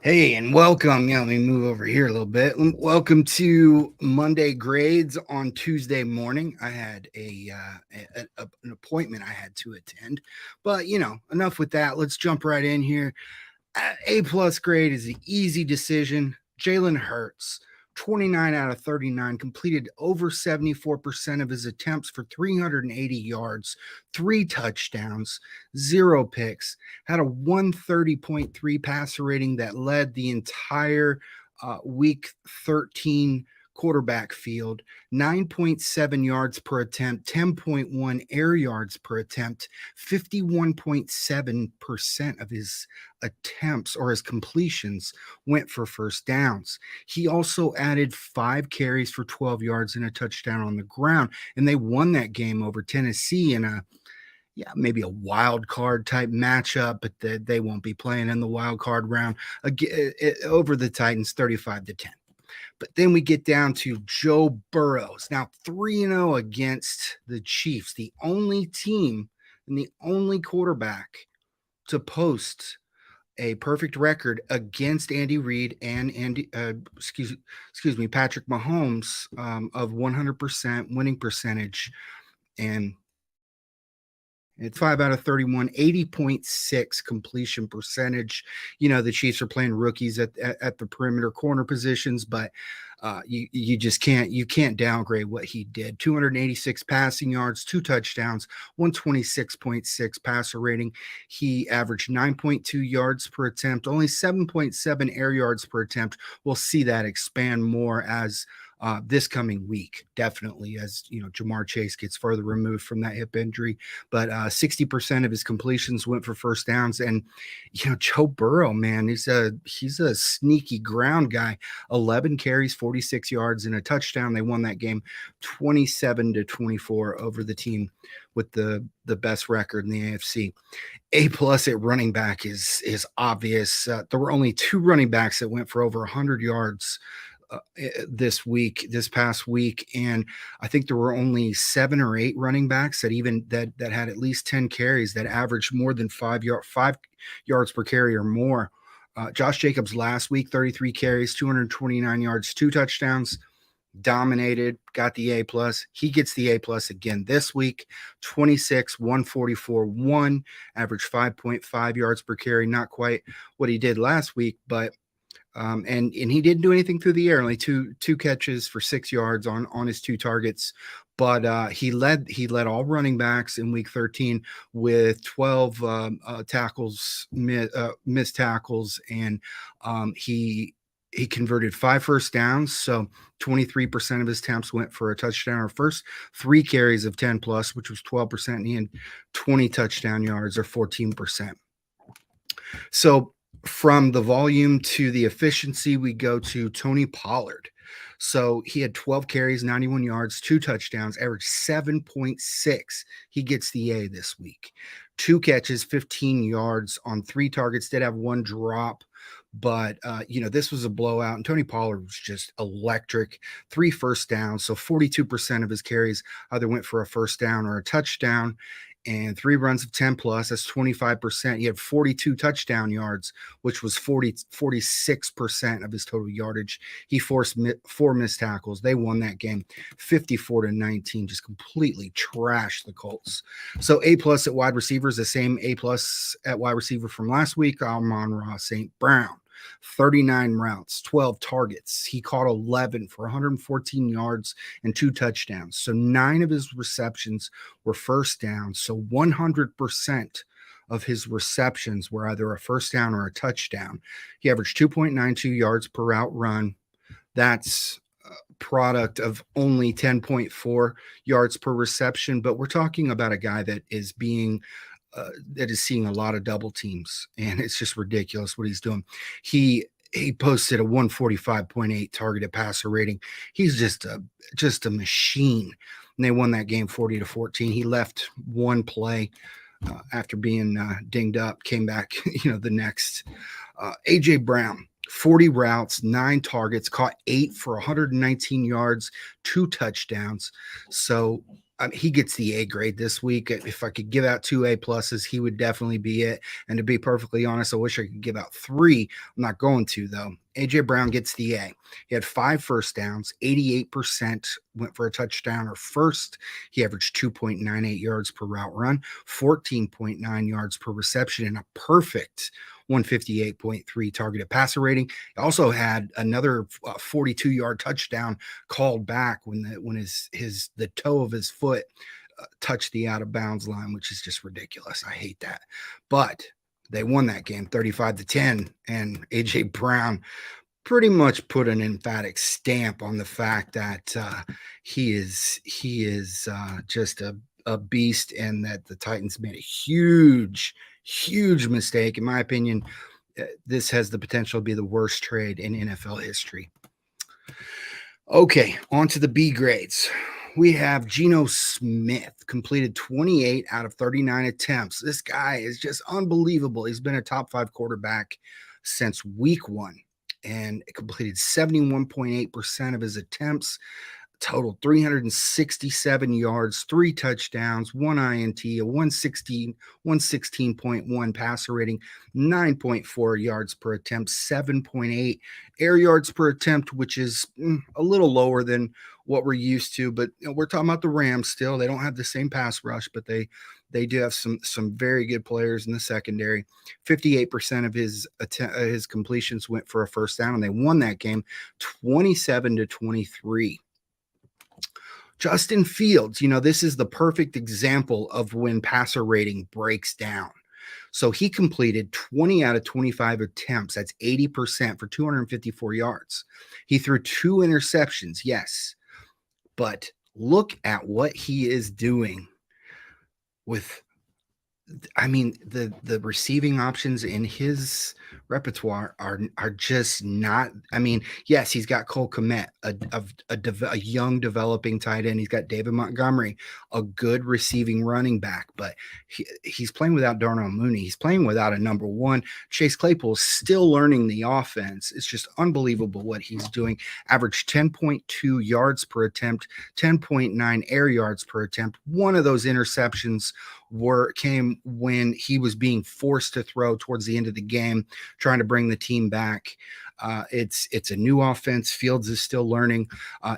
Hey, and welcome. Let me move over here a little bit. Welcome to Monday Grades on Tuesday morning. I had an appointment I had to attend, but enough with that. Let's jump right in here. A plus grade is an easy decision. Jalen Hurts, 29 out of 39, completed over 74% of his attempts for 380 yards, 3 touchdowns, 0 picks, had a 130.3 passer rating that led the entire week 13 quarterback field, 9.7 yards per attempt, 10.1 air yards per attempt, 51.7% of his attempts or his completions went for first downs. He also added 5 carries for 12 yards and a touchdown on the ground, and they won that game over Tennessee in maybe a wild card type matchup, but they won't be playing in the wild card round over the Titans 35-10. But then we get down to Joe Burrows, now 3-0 against the Chiefs, the only team and the only quarterback to post a perfect record against Andy Reid and Patrick Mahomes of 100% winning percentage, and it's 5 out of 31, 80.6 completion percentage. The Chiefs are playing rookies at the perimeter corner positions, but you just can't downgrade what he did. 286 passing yards, 2 touchdowns, 126.6 passer rating. He averaged 9.2 yards per attempt, only 7.7 air yards per attempt. We'll see that expand more as this coming week, definitely, as Jamar Chase gets further removed from that hip injury. But 60% of his completions went for first downs. And Joe Burrow, man, he's a sneaky ground guy. 11 carries, 46 yards, and a touchdown. They won that game 27-24 over the team with the best record in the AFC. A plus at running back is obvious. There were only 2 running backs that went for over 100 yards this past week, and I think there were only 7 or 8 running backs that had at least 10 carries that averaged more than 5 yards per carry or more. Josh Jacobs last week, 33 carries, 229 yards, 2 touchdowns, dominated, got the A plus. He gets the A plus again this week. 26, 144, 1, average 5.5 yards per carry. Not quite what he did last week, but and he didn't do anything through the air. Only two catches for 6 yards on his 2 targets. But he led all running backs in week 13 with 12 tackles, missed tackles, and he converted 5 first downs. So 23% of his attempts went for a touchdown or first 3 carries of 10 plus, which was 12%. And he had 20 touchdown yards or 14%. So from the volume to the efficiency, we go to Tony Pollard. So he had 12 carries, 91 yards, 2 touchdowns, averaged 7.6. He gets the A this week. 2 catches, 15 yards on 3 targets, did have 1 drop. But, this was a blowout, and Tony Pollard was just electric. 3 first downs, so 42% of his carries either went for a first down or a touchdown, and 3 runs of 10 plus. That's 25%. He had 42 touchdown yards, which was 46% of his total yardage. He forced 4 missed tackles. They won that game 54-19, just completely trashed the Colts. So A plus at wide receiver is the same A plus at wide receiver from last week. Amon-Ra St. Brown. 39 routes, 12 targets. He caught 11 for 114 yards and 2 touchdowns. So 9 of his receptions were first down. So 100% of his receptions were either a first down or a touchdown. He averaged 2.92 yards per route run. That's a product of only 10.4 yards per reception. But we're talking about a guy that is seeing a lot of double teams, and it's just ridiculous what he's doing. He posted a 145.8 targeted passer rating. He's just a machine, and they won that game 40-14. He left one play after being dinged up, came back the next. AJ Brown, 40 routes, 9 targets, caught 8 for 119 yards, 2 touchdowns. So He gets the A grade this week. If I could give out 2 A+, he would definitely be it. And to be perfectly honest, I wish I could give out 3. I'm not going to, though. A.J. Brown gets the A. He had 5 first downs, 88% went for a touchdown or first. He averaged 2.98 yards per route run, 14.9 yards per reception, and a perfect 158.3 targeted passer rating. He also had another 42-yard touchdown called back when the toe of his foot touched the out of bounds line, which is just ridiculous. I hate that. But they won that game 35-10, and A.J. Brown pretty much put an emphatic stamp on the fact that he is just a beast, and that the Titans made a huge mistake. In my opinion, this has the potential to be the worst trade in NFL history. Okay, on to the B grades. We have Geno Smith, completed 28 out of 39 attempts. This guy is just unbelievable. He's been a top 5 quarterback since week 1 and completed 71.8% of his attempts. Totaled 367 yards, 3 touchdowns, 1 INT, a 116.1 passer rating, 9.4 yards per attempt, 7.8 air yards per attempt, which is a little lower than what we're used to. But we're talking about the Rams still. They don't have the same pass rush, but they do have some very good players in the secondary. 58% of his completions went for a first down, and they won that game 27-23. Justin Fields, this is the perfect example of when passer rating breaks down. So he completed 20 out of 25 attempts. That's 80% for 254 yards. He threw 2 interceptions, yes. But look at what he is doing with, the receiving options in his repertoire are just not. Yes, he's got Cole Kmet, a young developing tight end. He's got David Montgomery, a good receiving running back, but he's playing without Darnell Mooney. He's playing without a number 1. Chase Claypool is still learning the offense. It's just unbelievable what he's doing. Averaged 10.2 yards per attempt, 10.9 air yards per attempt. One of those interceptions came when he was being forced to throw towards the end of the game, trying to bring the team back. It's a new offense. Fields is still learning.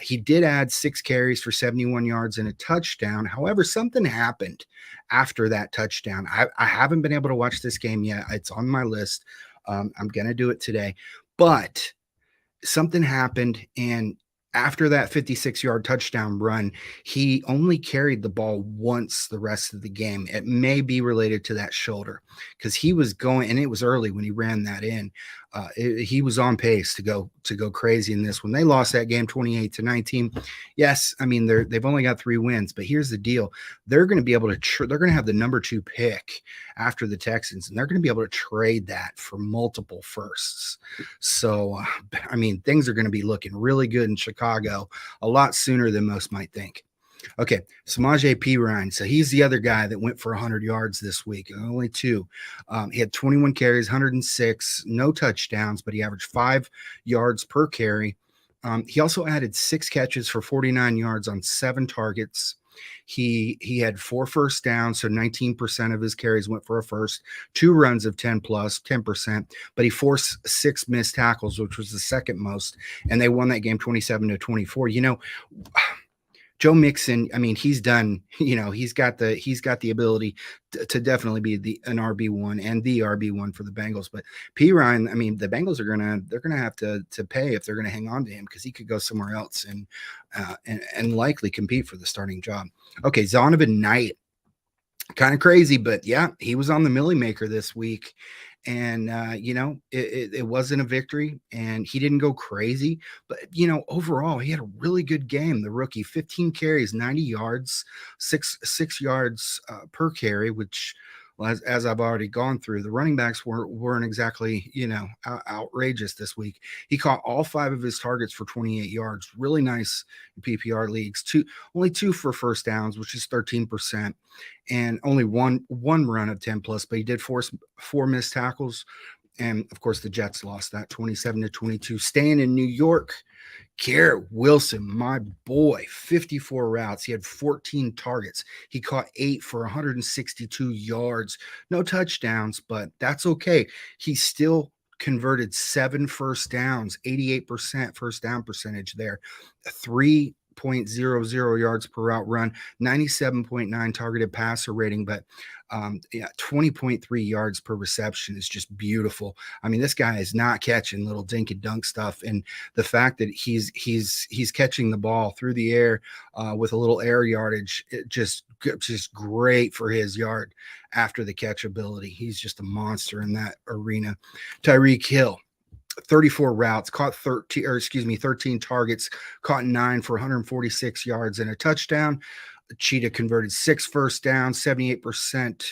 He did add 6 carries for 71 yards and a touchdown. However, something happened after that touchdown. I haven't been able to watch this game yet. It's on my list. I'm going to do it today. But something happened, and after that 56-yard touchdown run, he only carried the ball once the rest of the game. It may be related to that shoulder, because he was going, and it was early when he ran that in. He was on pace to go crazy in this one. They lost that game 28-19. Yes, they've only got 3 wins, but here's the deal: they're going to be able to they're going to have the number 2 pick after the Texans, and they're going to be able to trade that for multiple firsts. So, things are going to be looking really good in Chicago a lot sooner than most might think. Okay, Samaje Perine. So he's the other guy that went for 100 yards this week, only 2. He had 21 carries, 106, no touchdowns, but he averaged 5 yards per carry. He also added 6 catches for 49 yards on 7 targets. He had 4 first downs, so 19% of his carries went for a first, 2 runs of 10%, but he forced 6 missed tackles, which was the second most, and they won that game 27-24. Joe Mixon, he's done, he's got the ability to definitely be an RB1 and the RB1 for the Bengals. But Perine, the Bengals they're gonna have to pay if they're gonna hang on to him, because he could go somewhere else and likely compete for the starting job. Okay, Zonovan Knight, kind of crazy, but yeah, he was on the Millie Maker this week. And, it wasn't a victory, and he didn't go crazy. But, overall, he had a really good game. The rookie, 15 carries, 90 yards, 6 yards per carry, which, as I've already gone through, the running backs weren't exactly, outrageous this week. He caught all 5 of his targets for 28 yards. Really nice in PPR leagues. Only 2 for first downs, which is 13%. And only one run of 10+, but he did force 4 missed tackles. And of course, the Jets lost that 27-22. Staying in New York, Garrett Wilson, my boy, 54 routes. He had 14 targets. He caught 8 for 162 yards. No touchdowns, but that's okay. He still converted 7 first downs, 88% first down percentage there. 3.00 yards per route run, 97.9 targeted passer rating, but yeah, 20.3 yards per reception is just beautiful. I mean, this guy is not catching little dink and dunk stuff, and the fact that he's catching the ball through the air with a little air yardage, it just great for his yard after the catch ability. He's just a monster in that arena. Tyreek Hill, 34 routes, caught 13 targets, caught 9 for 146 yards and a touchdown. Cheetah converted 6 first downs, 78%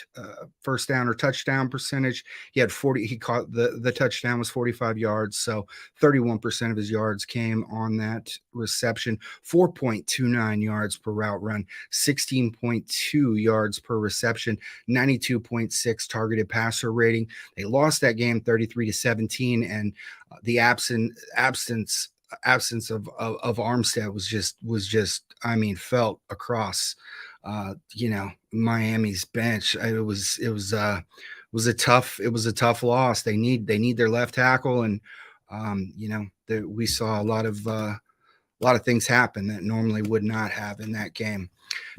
first down or touchdown percentage. He had 40. He caught the touchdown was 45 yards, so 31% of his yards came on that reception. 4.29 yards per route run, 16.2 yards per reception, 92.6 targeted passer rating. They lost that game 33-17, and the absence of Armstead was just I mean felt across Miami's bench. It was a tough loss. They need their left tackle, and we saw a lot of things happen that normally would not have in that game.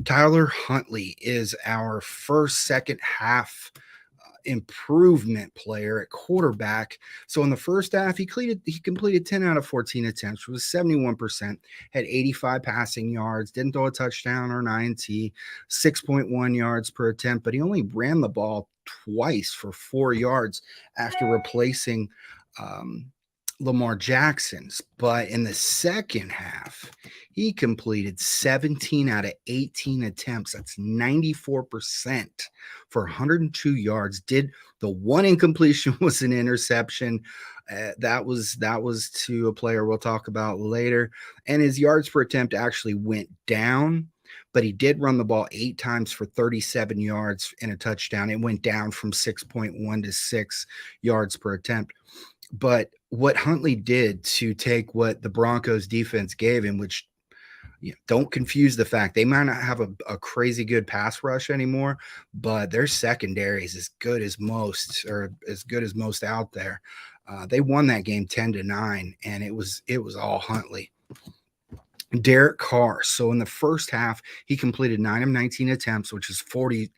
Tyler Huntley is our second half improvement player at quarterback. So in the first half, he completed 10 out of 14 attempts, which was 71%, had 85 passing yards, didn't throw a touchdown or an INT, 6.1 yards per attempt, but he only ran the ball twice for 4 yards after replacing Lamar Jackson's. But in the second half, he completed 17 out of 18 attempts. That's 94% for 102 yards. The one incompletion was an interception. That was to a player we'll talk about later. And his yards per attempt actually went down, but he did run the ball 8 times for 37 yards and a touchdown. It went down from 6.1 to 6 yards per attempt. But what Huntley did to take what the Broncos defense gave him, which don't confuse the fact they might not have a crazy good pass rush anymore, but their secondary is as good as most out there. They won that game 10-9, and it was all Huntley. Derek Carr. So in the first half, he completed 9 of 19 attempts, which is 47%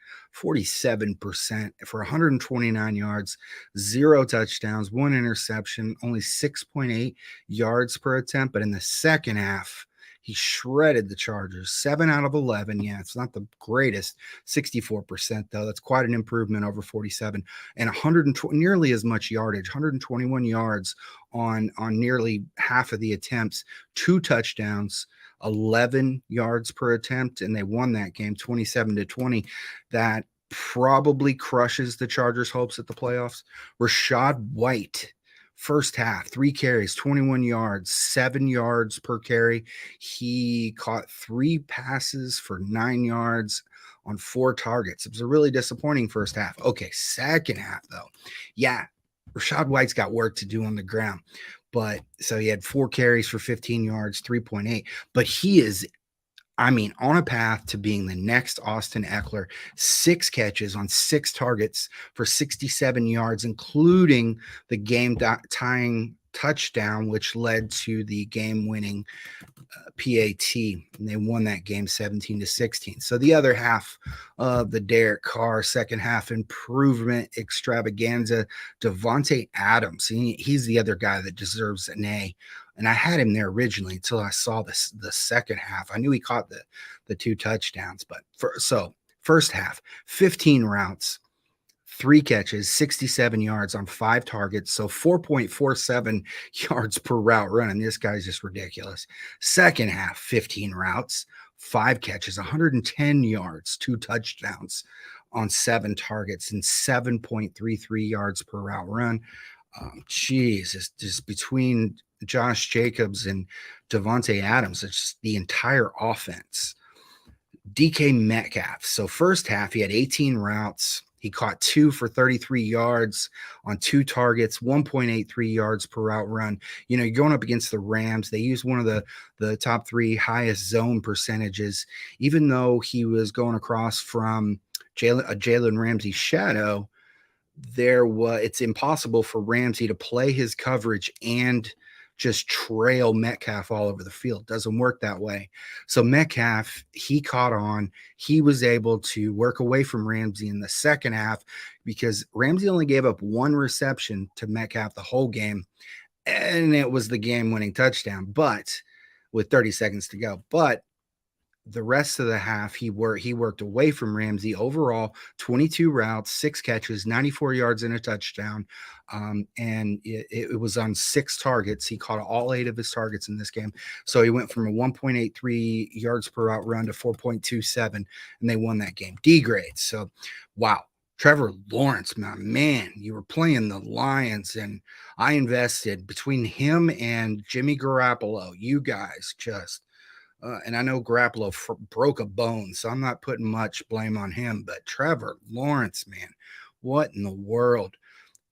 for 129 yards, 0 touchdowns, 1 interception, only 6.8 yards per attempt. But in the second half, he shredded the Chargers, 7 out of 11. Yeah, it's not the greatest, 64% though. That's quite an improvement over 47, and 120, nearly as much yardage, 121 yards on nearly half of the attempts, 2 touchdowns, 11 yards per attempt, and they won that game 27-20. That probably crushes the Chargers' hopes at the playoffs. Rachaad White, first half, 3 carries, 21 yards, 7 yards per carry. He caught 3 passes for 9 yards on 4 targets. It was a really disappointing first half. Okay, second half, though. Yeah, Rachaad White's got work to do on the ground. But so he had 4 carries for 15 yards, 3.8. But he is, on a path to being the next Austin Eckler. 6 catches on 6 targets for 67 yards, including the game-tying touchdown, which led to the game-winning PAT, and they won that game 17-16. So the other half of the Derek Carr second half improvement extravaganza, Davante Adams. He's the other guy that deserves an A. And I had him there originally until I saw the second half. I knew he caught the 2 touchdowns, but first half, 15 routes, 3 catches, 67 yards on 5 targets, so 4.47 yards per route run, and this guy's just ridiculous. Second half, 15 routes, 5 catches, 110 yards, 2 touchdowns on 7 targets, and 7.33 yards per route run. It's just between Josh Jacobs and Davante Adams, it's just the entire offense. DK Metcalf. So first half, he had 18 routes. He caught 2 for 33 yards on 2 targets, 1.83 yards per route run. You know, you're going up against the Rams. They use one of the top 3 highest zone percentages, even though he was going across from Jalen Ramsey shadow. It's impossible for Ramsey to play his coverage and just trail Metcalf all over the field. Doesn't work that way. So Metcalf, he caught on. He was able to work away from Ramsey in the second half because Ramsey only gave up 1 reception to Metcalf the whole game, and it was the game-winning touchdown, but with 30 seconds to go. But the rest of the half, he worked away from Ramsey. Overall, 22 routes, 6 catches, 94 yards, and a touchdown. And it was on 6 targets. He caught all 8 of his targets in this game. So he went from a 1.83 yards per route run to 4.27, and they won that game. D grade. So, wow. Trevor Lawrence, my man, you were playing the Lions, and I invested between him and Jimmy Garoppolo. You guys just and I know Garoppolo broke a bone, so I'm not putting much blame on him. But Trevor Lawrence, man, what in the world?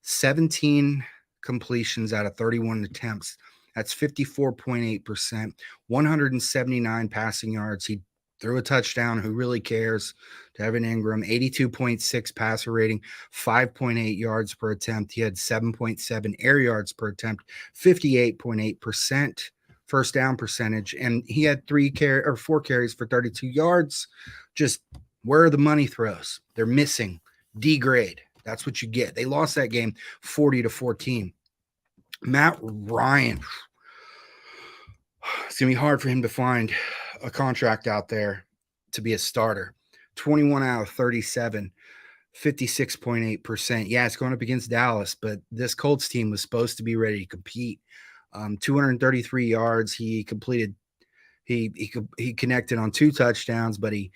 17 completions out of 31 attempts. That's 54.8%, 179 passing yards. He threw a touchdown. Who really cares? To Evan Ingram, 82.6 passer rating, 5.8 yards per attempt. He had 7.7 air yards per attempt, 58.8% first down percentage, and he had 4 carries for 32 yards. Just where are the money throws? They're missing. D grade. That's what you get. They lost that game 40-14. Matt Ryan. It's going to be hard for him to find a contract out there to be a starter. 21 out of 37, 56.8%. Yeah, it's going up against Dallas, but this Colts team was supposed to be ready to compete. 233 yards. He completed. He connected on 2 touchdowns, but he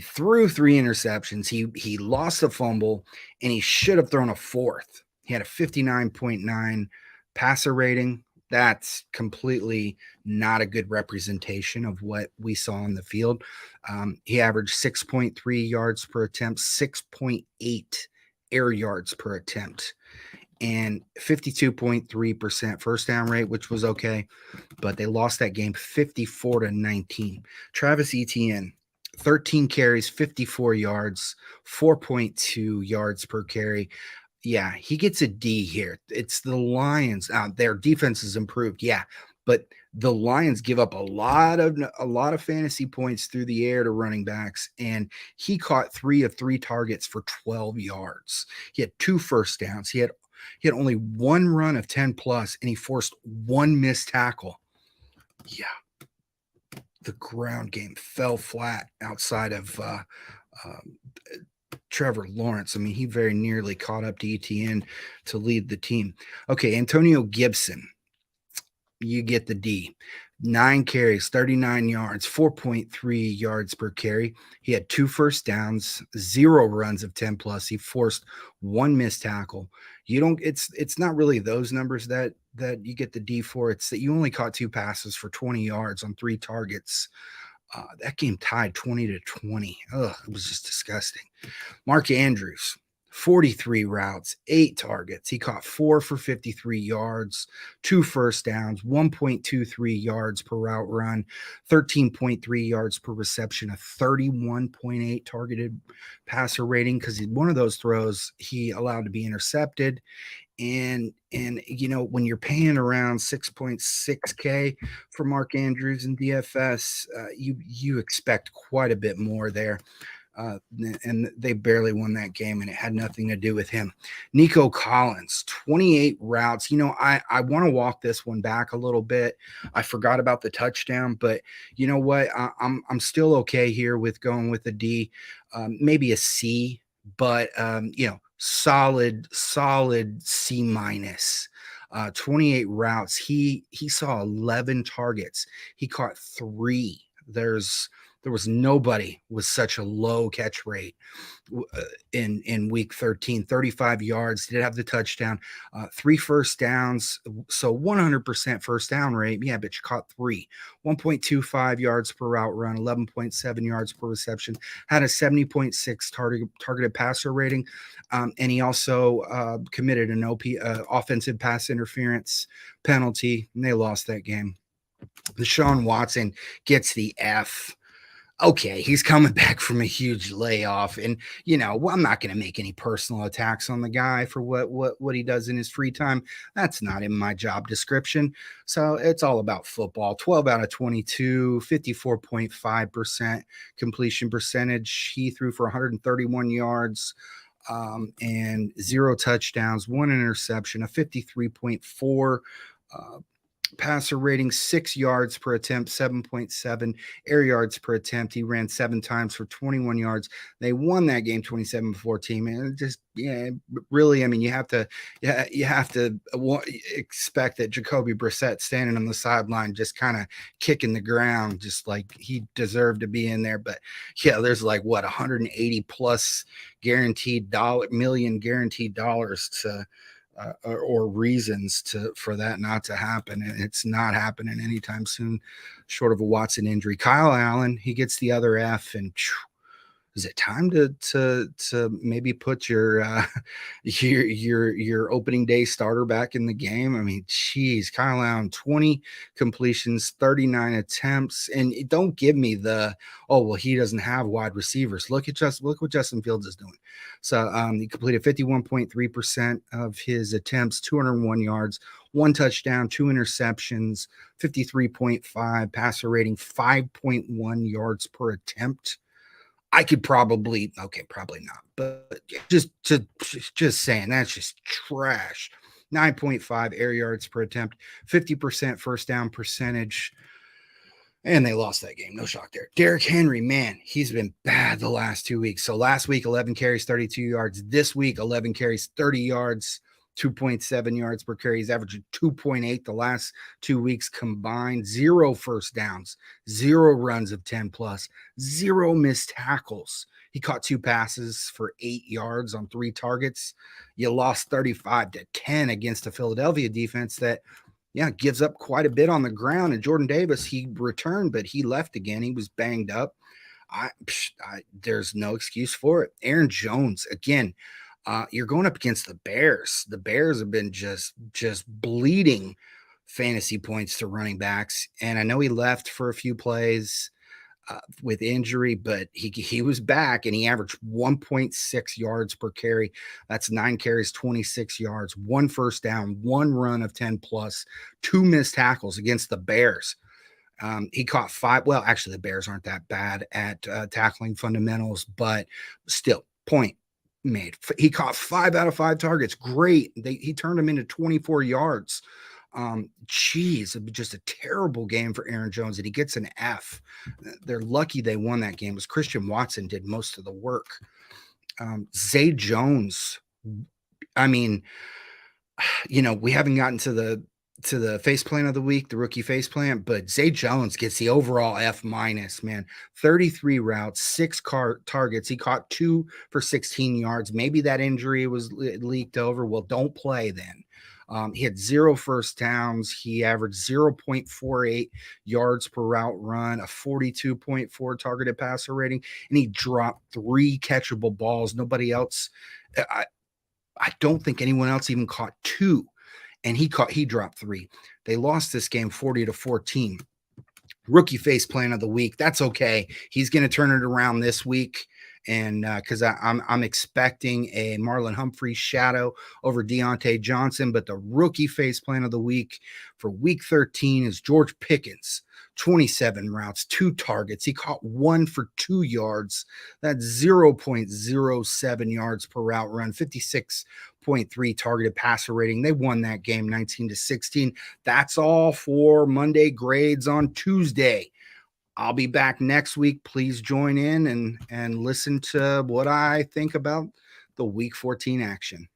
threw 3 interceptions. He lost a fumble, and he should have thrown a 4th. He had a 59.9 passer rating. That's completely not a good representation of what we saw on the field. He averaged 6.3 yards per attempt, 6.8 air yards per attempt, and 52.3% first down rate, which was okay, but they lost that game 54-19. Travis Etienne, 13 carries, 54 yards, 4.2 yards per carry. Yeah, he gets a D here. It's the Lions. Their defense is improved, yeah, but the Lions give up a lot of fantasy points through the air to running backs, and he caught 3 of 3 targets for 12 yards. He had 2 first downs. He had only 1 run of 10 plus, and he forced 1 missed tackle. Yeah, the ground game fell flat outside of Trevor Lawrence. I mean, he very nearly caught up to Etienne to lead the team. Okay, Antonio Gibson, you get the D. 9 carries, 39 yards, 4.3 yards per carry. He had 2 first downs, 0 runs of 10 plus. He forced 1 missed tackle. It's not really those numbers that you get the D for. It's that you only caught 2 passes for 20 yards on 3 targets. That game tied 20-20. Ugh, it was just disgusting. Mark Andrews, 43 routes, 8 targets. He caught 4 for 53 yards, 2 first downs, 1.23 yards per route run, 13.3 yards per reception, a 31.8 targeted passer rating, because one of those throws he allowed to be intercepted. And you know, when you're paying around 6.6K for Mark Andrews in DFS, you expect quite a bit more there. And they barely won that game, and it had nothing to do with him. Nico Collins, 28 routes. You know, I want to walk this one back a little bit. I forgot about the touchdown, but you know what? I'm still okay here with going with a D, maybe a C, but you know, solid C minus. 28 routes. He saw 11 targets. He caught 3. There was nobody with such a low catch rate in week 13. 35 yards, did have the touchdown, 3 first downs, so 100% first down rate. Yeah, but you caught 3. 1.25 yards per route run, 11.7 yards per reception, had a 70.6 targeted passer rating, and he also committed an offensive pass interference penalty, and they lost that game. Deshaun Watson gets the F. Okay, he's coming back from a huge layoff, and I'm not going to make any personal attacks on the guy for what he does in his free time. That's not in my job description. So it's all about football. 12 out of 22, 54.5% completion percentage. He threw for 131 yards. And 0 touchdowns, 1 interception, a 53.4 passer rating, 6 yards per attempt, 7.7 air yards per attempt. He ran 7 times for 21 yards. They won that game 27-14. And just, really, I mean, you have to expect that Jacoby Brissett standing on the sideline, just kind of kicking the ground, just like he deserved to be in there. But yeah, there's like 180 plus million guaranteed dollars to or reasons for that not to happen, and it's not happening anytime soon, short of a Watson injury. Kyle Allen, he gets the other F, and is it time to maybe put your your opening day starter back in the game? I mean, geez, Kyle Allen, 20 completions, 39 attempts, and don't give me he doesn't have wide receivers. Look what Justin Fields is doing. So he completed 51.3% of his attempts, 201 yards, 1 touchdown, 2 interceptions, 53.5 passer rating, 5.1 yards per attempt. I could probably not, but just saying, that's just trash. 9.5 air yards per attempt, 50% first down percentage, and they lost that game. No shock there. Derrick Henry, man, he's been bad the last 2 weeks. So last week, 11 carries, 32 yards. This week, 11 carries, 30 yards. 2.7 yards per carry. He's averaging 2.8 the last 2 weeks combined. 0 first downs, 0 runs of 10 plus, 0 missed tackles. He caught 2 passes for 8 yards on 3 targets. You lost 35-10 against a Philadelphia defense that, gives up quite a bit on the ground. And Jordan Davis, he returned, but he left again. He was banged up. There's no excuse for it. Aaron Jones, again, you're going up against the Bears. The Bears have been just bleeding fantasy points to running backs. And I know he left for a few plays with injury, but he was back, and he averaged 1.6 yards per carry. That's 9 carries, 26 yards, 1 first down, 1 run of 10 plus, 2 missed tackles against the Bears. He caught 5. Well, actually, the Bears aren't that bad at tackling fundamentals, but still, point made. He caught 5 out of 5 targets. Great. He turned them into 24 yards. Just a terrible game for Aaron Jones, and he gets an F. They're lucky they won that game, because Christian Watson did most of the work. Zay Jones, I mean, we haven't gotten to the face plant of the week, the rookie face plant, but Zay Jones gets the overall F minus, man. 33 routes, 6 targets. He caught 2 for 16 yards. Maybe that injury was leaked over. Well, don't play then. He had 0 first downs. He averaged 0.48 yards per route run, a 42.4 targeted passer rating, and he dropped 3 catchable balls. Nobody else, I don't think anyone else even caught 2. And he dropped 3. They lost this game 40-14. Rookie face plant of the week. That's okay. He's going to turn it around this week. And because I'm expecting a Marlon Humphrey shadow over Deontay Johnson. But the rookie face plant of the week for week 13 is George Pickens. 27 routes, 2 targets. He caught 1 for 2 yards. That's 0.07 yards per route run, 56.3 targeted passer rating. They won that game 19-16. That's all for Monday grades on Tuesday. I'll be back next week. Please join in and listen to what I think about the week 14 action.